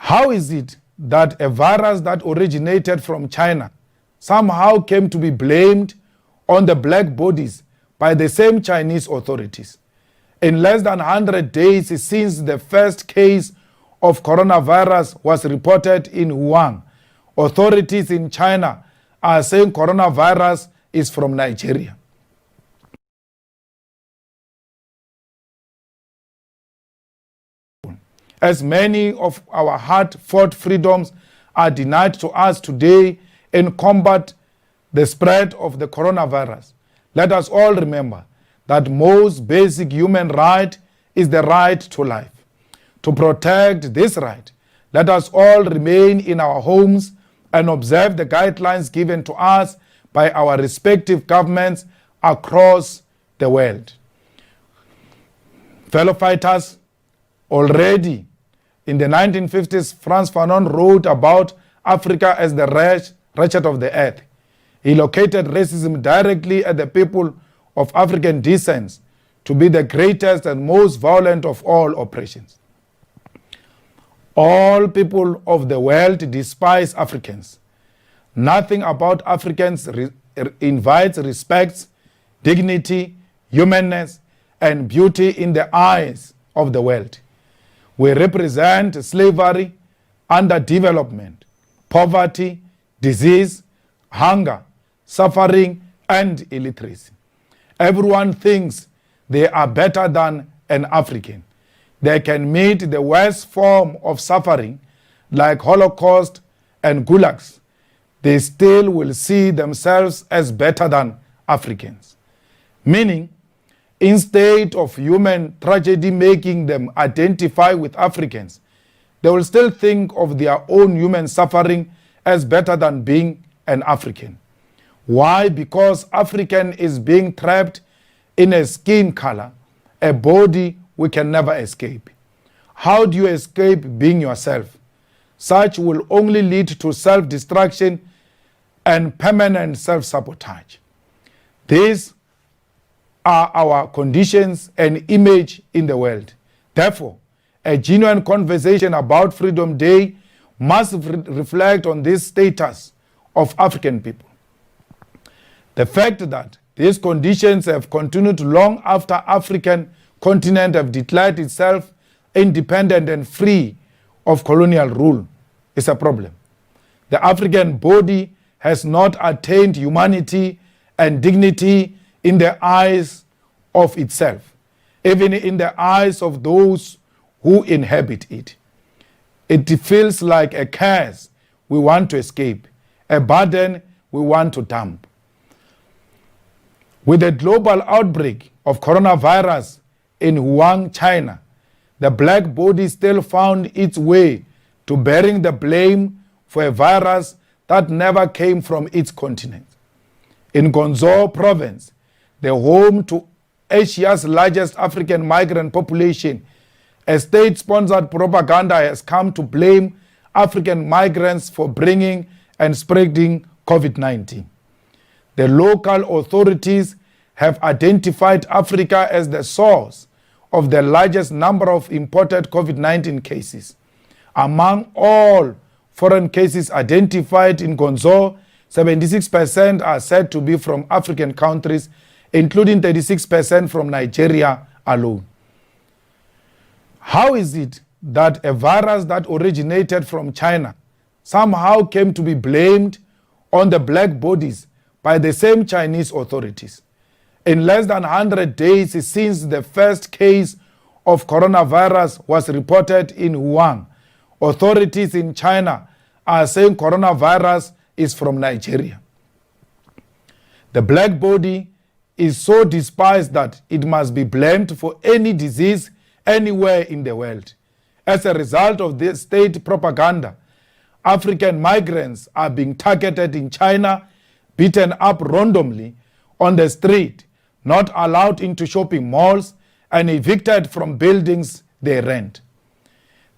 How is it that a virus that originated from China somehow came to be blamed on the black bodies by the same Chinese authorities? In less than 100 days since the first case of coronavirus was reported in Wuhan, authorities in China are saying coronavirus is from Nigeria. As many of our hard-fought freedoms are denied to us today in combat the spread of the coronavirus, let us all remember that most basic human right is the right to life. To protect this right, let us all remain in our homes and observe the guidelines given to us by our respective governments across the world. Fellow fighters, already in the 1950s, Frantz Fanon wrote about Africa as the wretched of the earth. He located racism directly at the people of African descent to be the greatest and most violent of all oppressions. All people of the world despise Africans. Nothing about Africans invites respect, dignity, humanness, and beauty in the eyes of the world. We represent slavery, underdevelopment, poverty, disease, hunger, suffering, and illiteracy. Everyone thinks they are better than an African. They can meet the worst form of suffering like Holocaust and gulags. They still will see themselves as better than Africans. Meaning, instead of human tragedy making them identify with Africans, they will still think of their own human suffering as better than being an African. Why? Because African is being trapped in a skin color, a body we can never escape. How do you escape being yourself? Such will only lead to self-destruction and permanent self-sabotage. These are our conditions and image in the world. Therefore, a genuine conversation about Freedom Day must reflect on this status of African people. The fact that these conditions have continued long after African continent have declared itself independent and free of colonial rule is a problem. The African body has not attained humanity and dignity in the eyes of itself, even in the eyes of those who inhabit it. It feels like a curse we want to escape, a burden we want to dump. With the global outbreak of coronavirus in Wuhan, China, the black body still found its way to bearing the blame for a virus that never came from its continent. In Guangzhou province, the home to Asia's largest African migrant population, a state-sponsored propaganda has come to blame African migrants for bringing and spreading COVID-19. The local authorities have identified Africa as the source of the largest number of imported COVID-19 cases. Among all foreign cases identified in Guangzhou, 76% are said to be from African countries, including 36% from Nigeria alone. How is it that a virus that originated from China somehow came to be blamed on the black bodies by the same Chinese authorities? In less than 100 days since the first case of coronavirus was reported in Wuhan, authorities in China are saying coronavirus is from Nigeria. The black body is so despised that it must be blamed for any disease anywhere in the world. As a result of this state propaganda, African migrants are being targeted in China, beaten up randomly on the street, not allowed into shopping malls, and evicted from buildings they rent.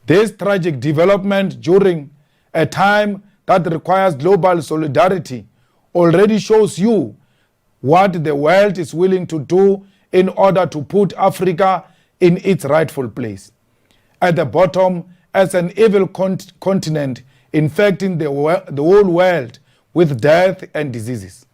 This tragic development during a time that requires global solidarity already shows you what the world is willing to do in order to put Africa in its rightful place. At the bottom, as an evil continent infecting the whole world with death and diseases.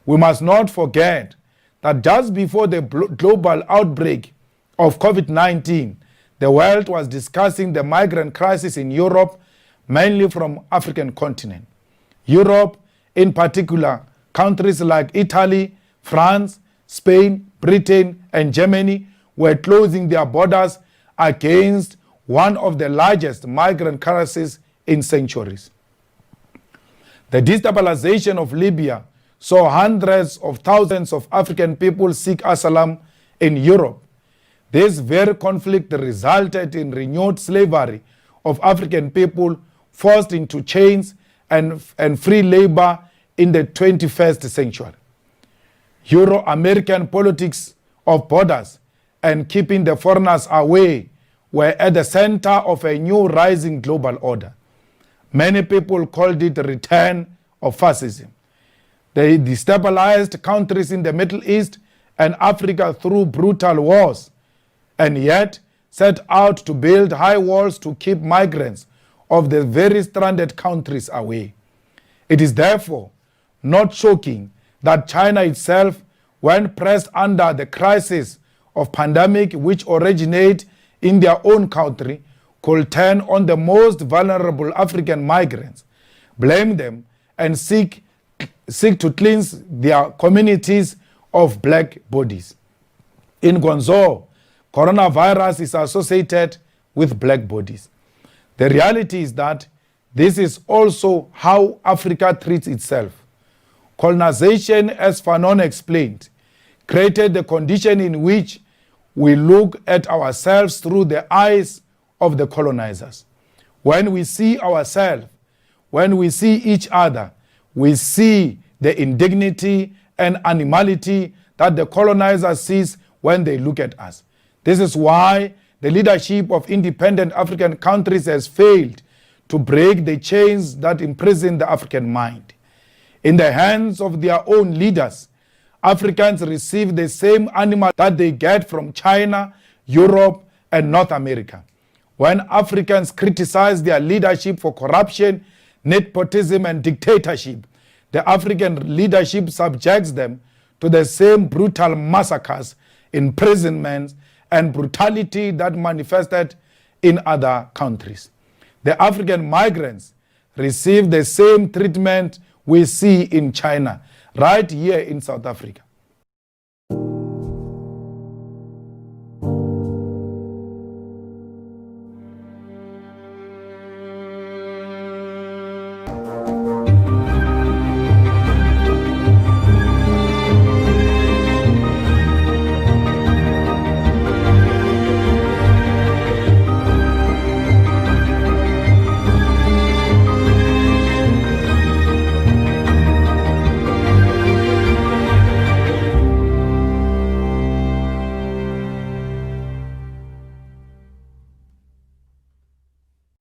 We must not forget that just before the global outbreak of COVID-19, the world was discussing the migrant crisis in Europe, mainly from African continent. Europe, in particular, countries like Italy, France, Spain, Britain, and Germany were closing their borders against one of the largest migrant crises in centuries. The destabilization of Libya saw hundreds of thousands of African people seek asylum in Europe. This very conflict resulted in renewed slavery of African people forced into chains and free labor in the 21st century. Euro-American politics of borders and keeping the foreigners away were at the center of a new rising global order. Many people called it the return of fascism. They destabilized countries in the Middle East and Africa through brutal wars, and yet set out to build high walls to keep migrants of the very stranded countries away. It is therefore not shocking that China itself, when pressed under the crisis of pandemic which originate in their own country, could turn on the most vulnerable African migrants, blame them, and seek to cleanse their communities of black bodies. In Guangzhou, coronavirus is associated with black bodies. The reality is that this is also how Africa treats itself. Colonization, as Fanon explained, created the condition in which we look at ourselves through the eyes of the colonizers. When we see ourselves, when we see each other, we see the indignity and animality that the colonizer sees when they look at us. This is why the leadership of independent African countries has failed to break the chains that imprison the African mind. In the hands of their own leaders, Africans receive the same animal that they get from China, Europe, and North America. When Africans criticize their leadership for corruption, nepotism, and dictatorship, the African leadership subjects them to the same brutal massacres, imprisonments, and brutality that manifested in other countries. The African migrants receive the same treatment we see in China, right here in South Africa.